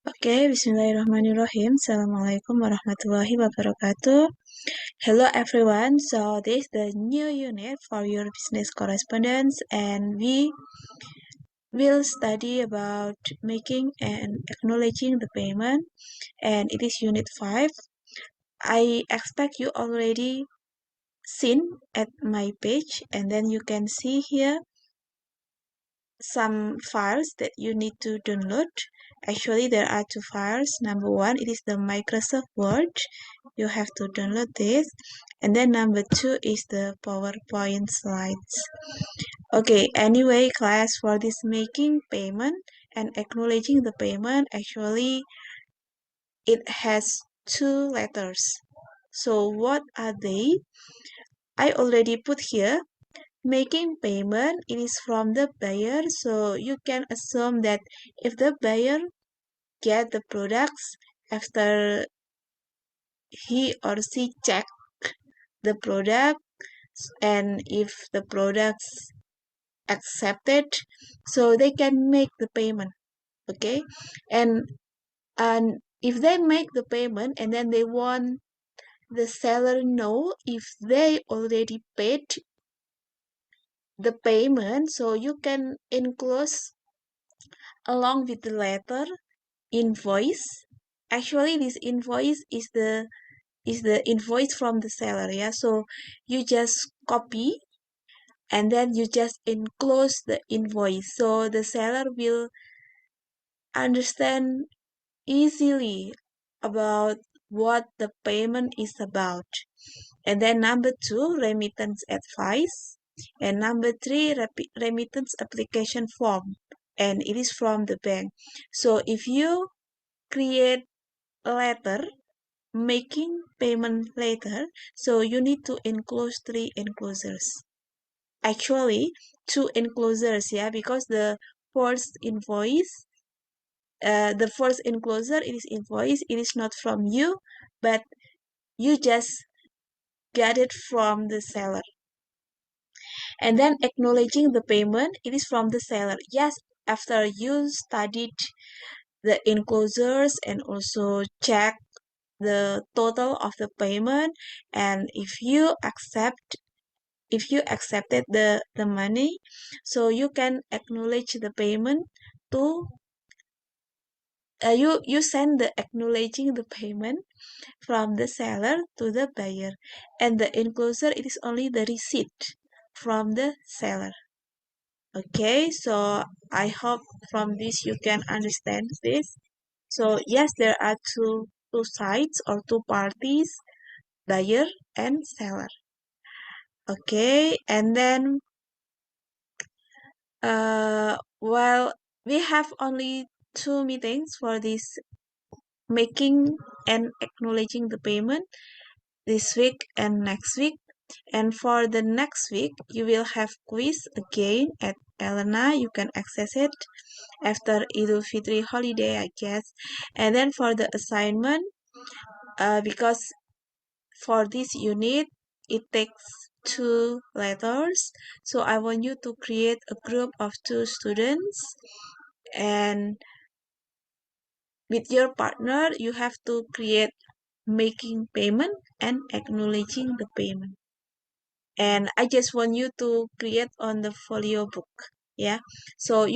Oke, bismillahirrahmanirrahim. Assalamualaikum warahmatullahi wabarakatuh. Hello everyone. So this is the new unit for your business correspondence, and we will study about making and acknowledging the payment, and it is unit 5. I expect you already seen at my page, and then you can see here some files that you need to download. Actually, there are two files. Number one, it is the Microsoft Word. You have to download this. And then number two is the PowerPoint slides. Okay, anyway, class, for this making payment and acknowledging the payment, actually, it has two letters. So what are they? I already put here. Making payment, it is from the buyer, so you can assume that if the buyer get the products after he or she check the product, and if the products accepted, so they can make the payment. Okay, and if they make the payment and then they want the seller know if they already paid the payment, so you can enclose along with the letter invoice. Actually, this invoice is the invoice from the seller. Yeah, so you just copy and then you just enclose the invoice, so the seller will understand easily about what the payment is about. And then number two, remittance advice, and number three, remittance application form, and it is from the bank. So if you create a letter making payment later, so you need to enclose three enclosures. Actually, two enclosures, yeah, because the first invoice, the first enclosure, it is invoice, it is not from you, but you just get it from the seller. And then acknowledging the payment, it is from the seller. Yes, after you studied the enclosures and also check the total of the payment, and if you accepted the money, so you can acknowledge the payment to you send the acknowledging the payment from the seller to the buyer, and the enclosure, it is only the receipt from the seller. Okay, so I hope from this you can understand this. So yes, there are two sides or two parties, buyer and seller. Okay, and then well, we have only two meetings for this making and acknowledging the payment, this week and next week. And for the next week, you will have quiz again at Elena. You can access it after Idul Fitri holiday, I guess. And then for the assignment, because for this unit, it takes two letters. So I want you to create a group of two students, and with your partner, you have to create making payment and acknowledging the payment. And I just want you to create on the folio book. Yeah. So,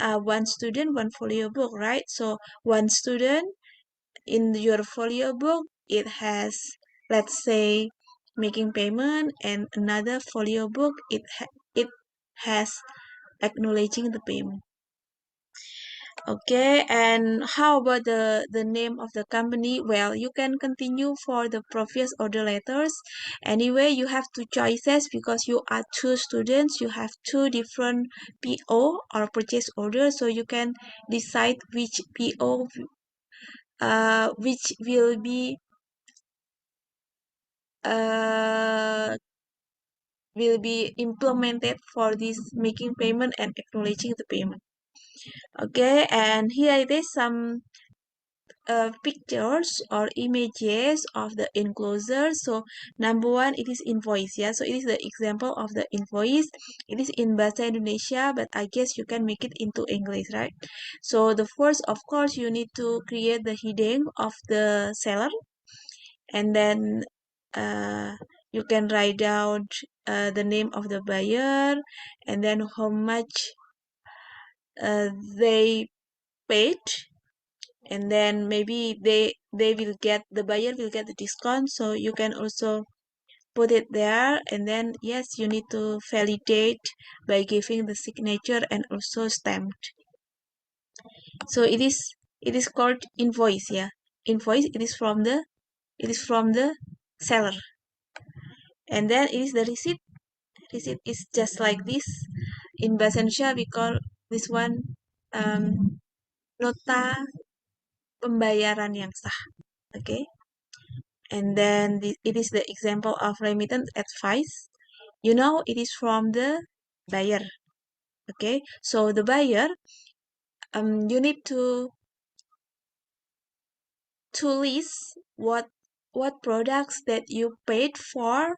one student, one folio book, right? So one student in your folio book, it has, let's say, making payment, and another folio book, it has acknowledging the payment. Okay, and how about the name of the company? Well, you can continue for the previous order letters. Anyway, you have two choices because you are two students. You have two different PO or purchase orders, so you can decide which PO which uh, will be implemented for this making payment and acknowledging the payment. Okay, and here it is some pictures or images of the enclosure. So number one, it is invoice. Yeah, so it is the example of the invoice. It is in bahasa Indonesia, but I guess you can make it into English, right? So the first, of course, you need to create the heading of the seller, and then you can write down the name of the buyer, and then how much they paid, and then maybe they will get, the buyer will get the discount, so you can also put it there. And then yes, you need to validate by giving the signature and also stamped. So it is called invoice. Yeah, invoice, it is from the seller. And then it is the receipt. Receipt is just like this. In bahasa Indonesia we call this one nota pembayaran yang sah. Okay. And then it is the example of remittance advice. You know, it is from the buyer. Okay, so the buyer, you need to list what products that you paid for.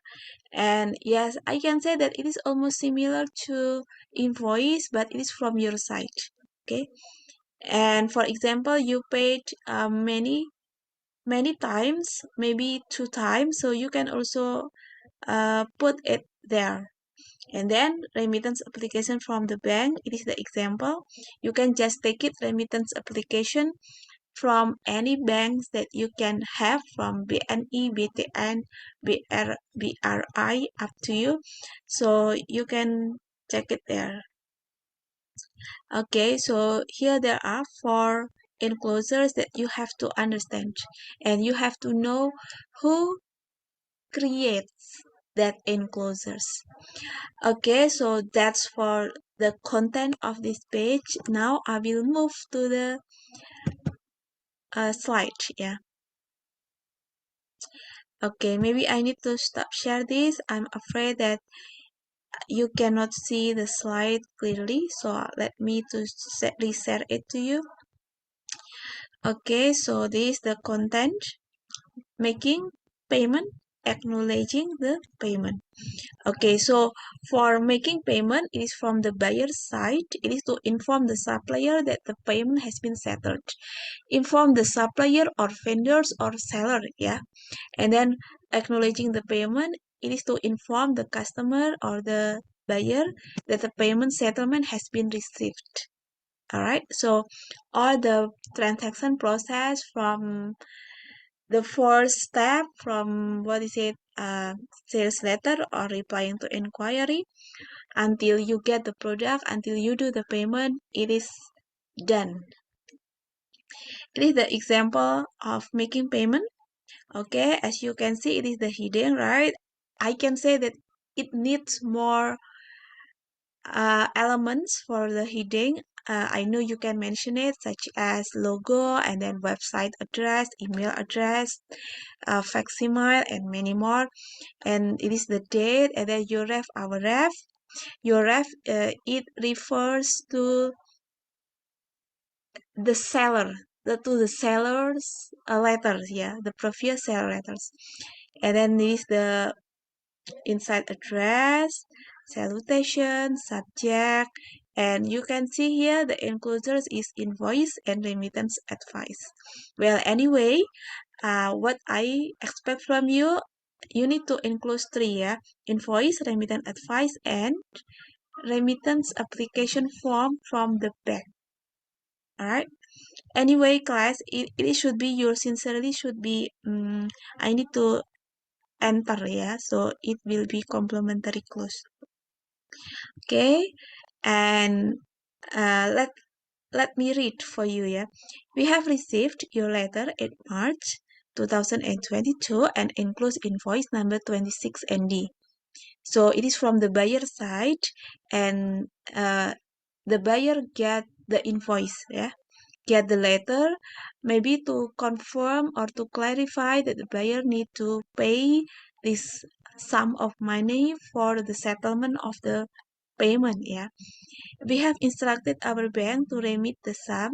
And yes, I can say that it is almost similar to invoice, but it is from your side. Okay, and for example, you paid many times, maybe 2 times, so you can also put it there. And then remittance application from the bank, it is the example. You can just take it, remittance application from any banks that you can have, from BNI, BTN, BRI, up to you. So you can check it there. Okay, so here there are 4 enclosures that you have to understand, and you have to know who creates that enclosures. Okay, so that's for the content of this page. Now I will move to the slide. Yeah. Okay, maybe I need to stop share this. I'm afraid that you cannot see the slide clearly, so let me to reshare it to you. Okay, so this is the content: making payment, acknowledging the payment. Okay, so for making payment, it is from the buyer's side. It is to inform the supplier that the payment has been settled. Inform the supplier or vendors or seller, yeah. And then acknowledging the payment, it is to inform the customer or the buyer that the payment settlement has been received. All right, so all the transaction process from the first step, from what is it, sales letter or replying to inquiry, until you get the product, until you do the payment, it is done. It is the example of making payment. Okay, as you can see, it is the heading, right? I can say that it needs more elements for the heading. I know you can mention it, such as logo, and then website address, email address, facsimile, and many more. And it is the date, and then your ref, our ref. Your ref, it refers to the seller, to the seller's letters, yeah, the previous seller letters. And then this is the inside address, salutation, subject, and you can see here the enclosures is invoice and remittance advice. Well, anyway, what I expect from you, you need to enclose 3, yeah: invoice, remittance advice, and remittance application form from the bank. All right. Anyway, class, it should be, your sincerely should be, I need to enter, yeah, so it will be complementary clause. Okay, and let me read for you, yeah. We have received your letter in March 2022 and includes invoice number 26 ND. So it is from the buyer side, and the buyer get the invoice, yeah, get the letter, maybe to confirm or to clarify that the buyer need to pay this sum of money for the settlement of the payment, yeah. We have instructed our bank to remit the sum,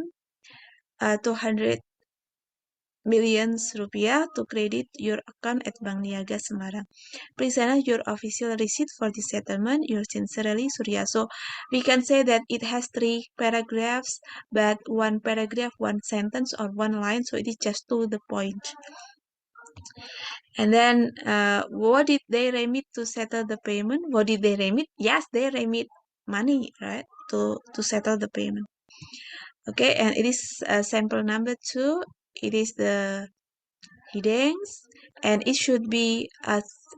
200 millions rupiah to credit your account at Bank Niaga Semarang. Please send us your official receipt for the settlement. Yours sincerely, Surya. So we can say that it has 3 paragraphs, but one paragraph, one sentence, or one line. So it is just to the point. And then, what did they remit to settle the payment? What did they remit? Yes, they remit money, right, to settle the payment. Okay, and it is sample number 2. It is the headings, and it should be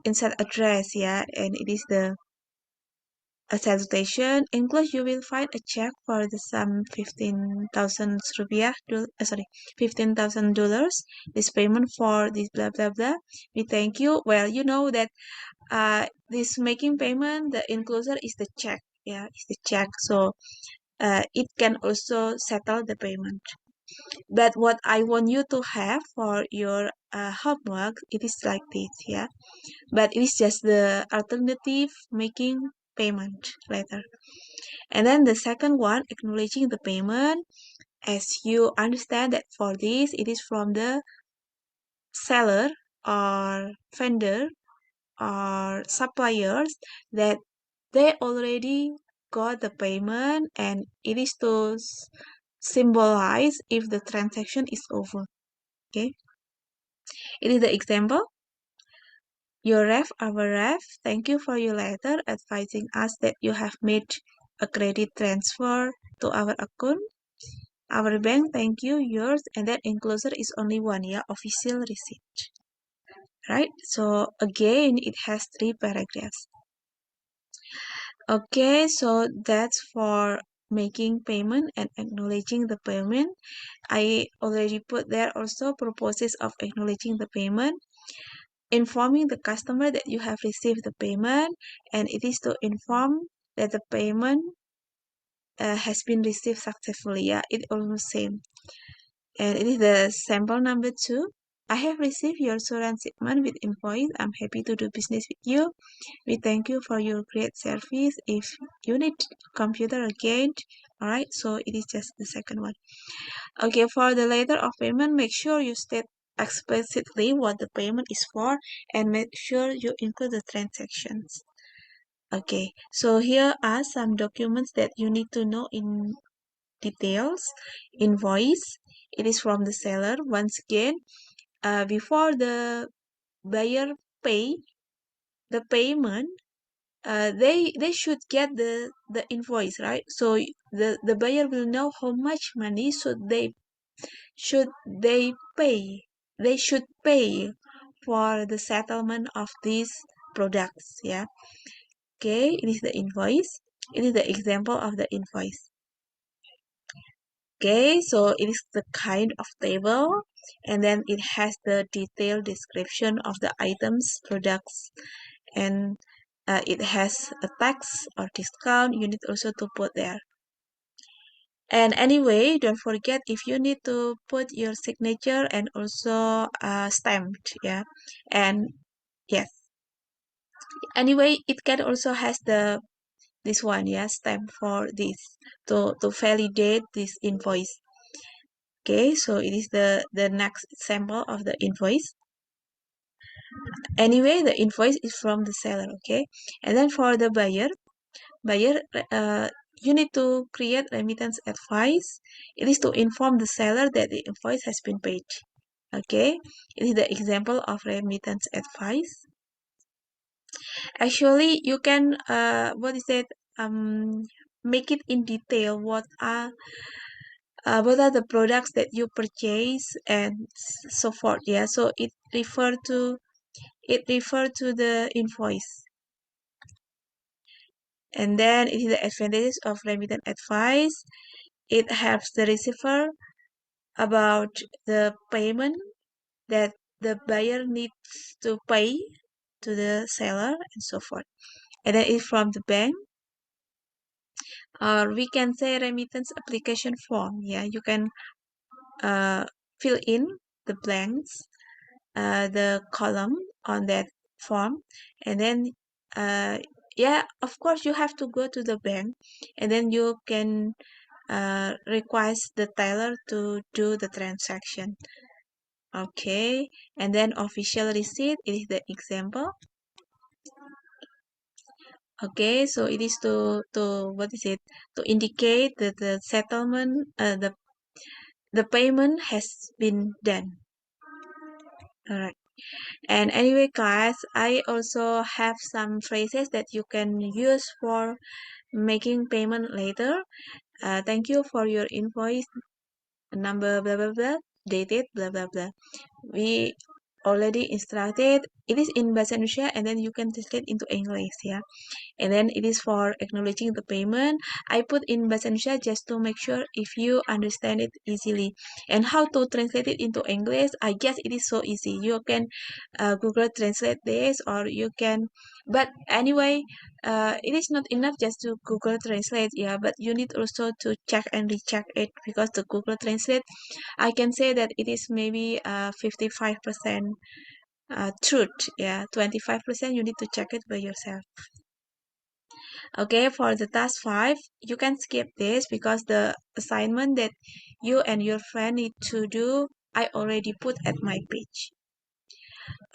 inside address, yeah, and it is the a salutation. Enclosed, you will find a check for the sum 15,000 rupiah, $15,000. This payment for this blah blah blah. We thank you. Well, you know that this making payment, the enclosure is the check. Yeah, it's the check. So it can also settle the payment. But what I want you to have for your homework, it is like this, yeah. But it is just the alternative making payment later. And then the second one, acknowledging the payment. As you understand that for this, it is from the seller or vendor or suppliers that they already got the payment, and it is to symbolize if the transaction is over. Okay, it is the example. Your ref, our ref, thank you for your letter advising us that you have made a credit transfer to our account. Our bank, thank you, yours, and that enclosure is only one, yeah, official receipt. Right? So again, it has 3 paragraphs. Okay, so that's for making payment and acknowledging the payment. I already put there also purposes of acknowledging the payment, informing the customer that you have received the payment, and it is to inform that the payment has been received successfully. Yeah, it almost same. And it is the sample number 2. I have received your Suran shipment with invoice. I'm happy to do business with you. We thank you for your great service. If you need computer again, alright, so it is just the second one. Okay, for the letter of payment, make sure you state explicitly what the payment is for, and make sure you include the transactions. Okay, so here are some documents that you need to know in details. Invoice, it is from the seller. Once again, before the buyer pay the payment, they should get the invoice, right? So the buyer will know how much money should they pay. They should pay for the settlement of these products. Yeah. Okay, it is the invoice. It is the example of the invoice. Okay, so it is the kind of table, and then it has the detailed description of the items, products, and it has a tax or discount. You need also to put there. And anyway, don't forget if you need to put your signature and also stamped, yeah. And yes, anyway, it can also has this one, yeah, stamp for this to validate this invoice. Okay, so it is the next sample of the invoice. Anyway, the invoice is from the seller, okay. And then for the buyer, uh, you need to create remittance advice. It is to inform the seller that the invoice has been paid. Okay, it is the example of remittance advice. Actually, you can what is it? Make it in detail. What are the products that you purchase and so forth. Yeah, so it refer to the invoice. And then it is the advantages of remittance advice. It helps the receiver about the payment that the buyer needs to pay to the seller and so forth. And then it's from the bank, or we can say remittance application form. Yeah, you can uh, fill in the blanks, the column on that form, and then yeah, of course you have to go to the bank, and then you can request the teller to do the transaction. Okay, and then official receipt, it is the example. Okay, so it is to what is it? To indicate that the settlement, the payment has been done. All right. And anyway, class, I also have some phrases that you can use for making payment later. Thank you for your invoice number blah blah blah, dated blah blah blah. We already instructed. It is in Bahasa Indonesia, and then you can translate into English, yeah. And then it is for acknowledging the payment. I put in Bahasa Indonesia just to make sure if you understand it easily. And how to translate it into English, I guess it is so easy. You can Google Translate this, or you can, but anyway, it is not enough just to Google Translate, yeah, but you need also to check and recheck it, because the Google Translate, I can say that it is maybe 55% truth, yeah, 25% you need to check it by yourself. Okay, for the task 5, you can skip this because the assignment that you and your friend need to do, I already put at my page.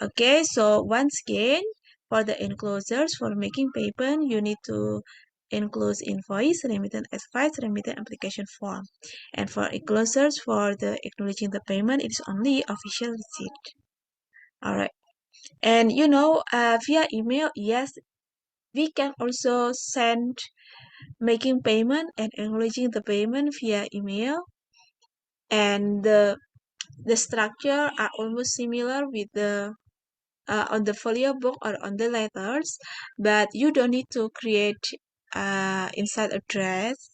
Okay, so once again, for the enclosures for making payment, you need to enclose invoice, remittance advice, remittance application form. And for enclosures for the acknowledging the payment, it is only official receipt. All right. And via email, yes, we can also send making payment and acknowledging the payment via email, and the structure are almost similar with the on the folio book or on the letters, but you don't need to create inside address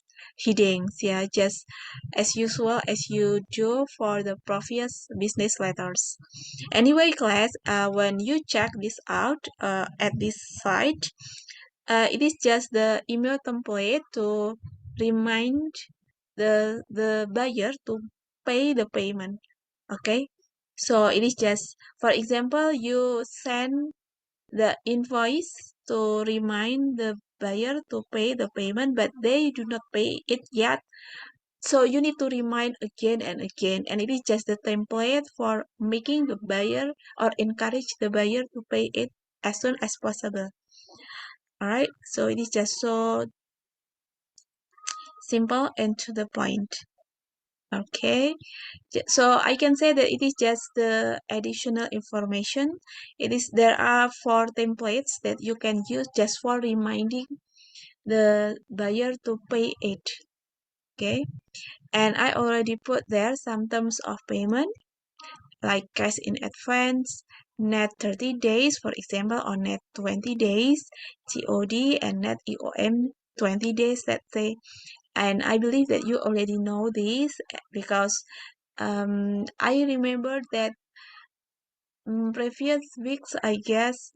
headings, yeah, just as usual as you do for the previous business letters. Anyway, class, when you check this out at this site, it is just the email template to remind the buyer to pay the payment. Okay, so it is just, for example, you send the invoice to remind the buyer to pay the payment, but they do not pay it yet. So you need to remind again and again, and it is just the template for making the buyer or encourage the buyer to pay it as soon as possible. All right, so it is just so simple and to the point. Okay, so I can say that it is just the additional information. There are 4 templates that you can use just for reminding the buyer to pay it. Okay, and I already put there some terms of payment, like cash in advance, net 30 days, for example, or net 20 days, COD, and net EOM 20 days, let's say. And I believe that you already know this, because I remember that previous weeks, I guess,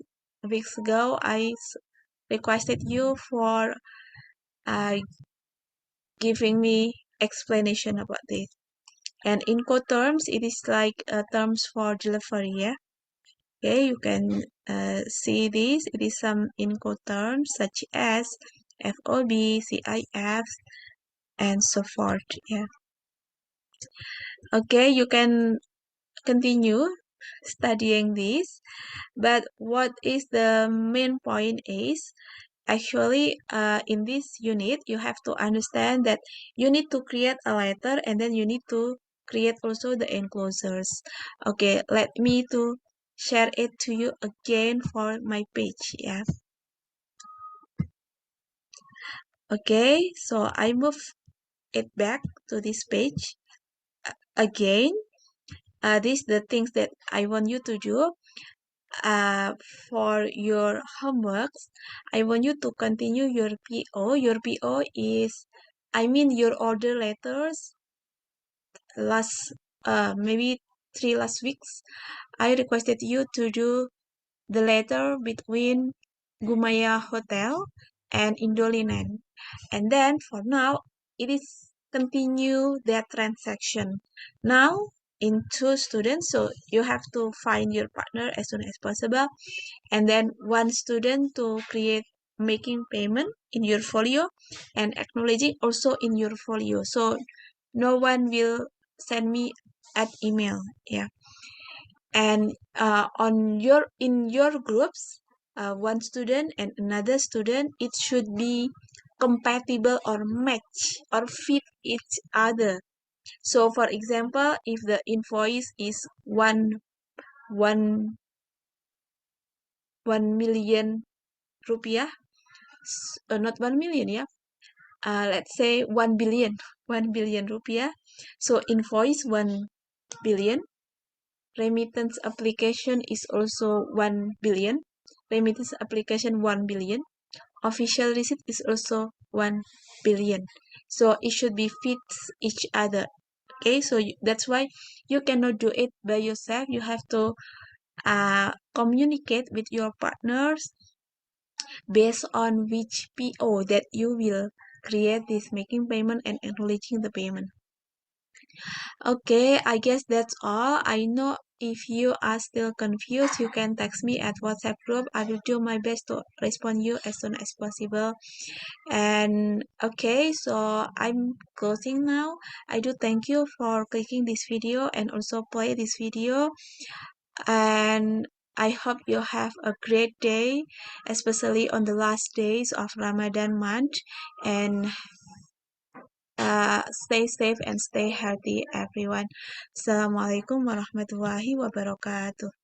weeks ago, requested you for uh, giving me explanation about this. And in terms, it is like terms for delivery, yeah. Okay, you can see this. It is some terms such as FOB, CIF, and so forth. Yeah. Okay, you can continue studying this. But what is the main point is, actually, in this unit, you have to understand that you need to create a letter, and then you need to create also the enclosures. Okay, let me to share it to you again for my page, yeah. Okay, so I move it back to this page again. These the things that I want you to do. Uh, for your homeworks, I want you to continue your PO. Your PO is, I mean, your order letters last, maybe 3 last weeks. I requested you to do the letter between Gumaya Hotel and Indolinen. And then for now, it is continue that transaction. Now, in 2 students, so you have to find your partner as soon as possible, and then 1 student to create making payment in your folio and acknowledging also in your folio, so no one will send me at email, yeah. And in your groups, one student and another student, it should be compatible or match or fit each other. So for example, if the invoice is one 1 million rupiah, not 1 million, yeah, let's say 1 billion, 1 billion rupiah. So invoice 1 billion, remittance application is also 1 billion, remittance application 1 billion, official receipt is also 1 billion. So it should be fits each other. Okay, so that's why you cannot do it by yourself. You have to communicate with your partners based on which PO that you will create this making payment and acknowledging the payment. Okay, I guess that's all. I know if you are still confused, you can text me at WhatsApp group. I will do my best to respond you as soon as possible. And okay, so I'm closing now. I do thank you for clicking this video and also play this video. And I hope you have a great day, especially on the last days of Ramadan month. And stay safe and stay healthy, everyone. Assalamualaikum warahmatullahi wabarakatuh.